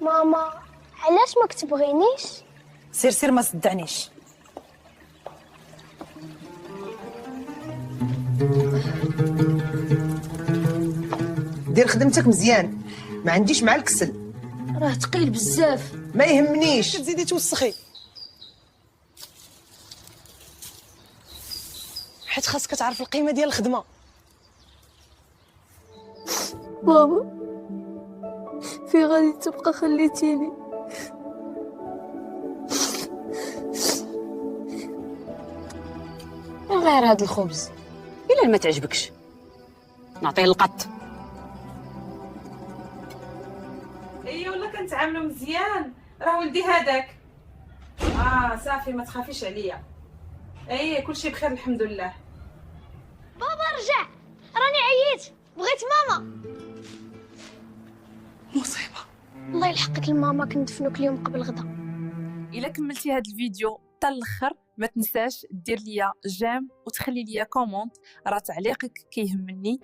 ماما علاش ما كتبغينيش؟ سير سير ما صدعنيش. دير خدمتك مزيان، ما عنديش مع الكسل. راه ثقيل بزاف. ما يهمنيش. تزيدي توسخي حيت خاصك تعرف القيمه ديال الخدمه. بابا في غادي تبقى خليتيني؟ غير هاد الخبز الا ما تعجبكش نعطيه القط. ايه ولا كنتعاملوا مزيان، راه ولدي هذاك. صافي ما تخافيش عليا. ايه كلشي بخير الحمد لله. بابا رجع، راني عييت، بغيت ماما. مصيبه. الله يلحقك الماما، كندفنوك اليوم قبل غدا. الا كملتي هذا الفيديو حتى الاخر ما تنساش دير ليا جيم وتخلي ليا كومونت، راه تعليقك كيهمني.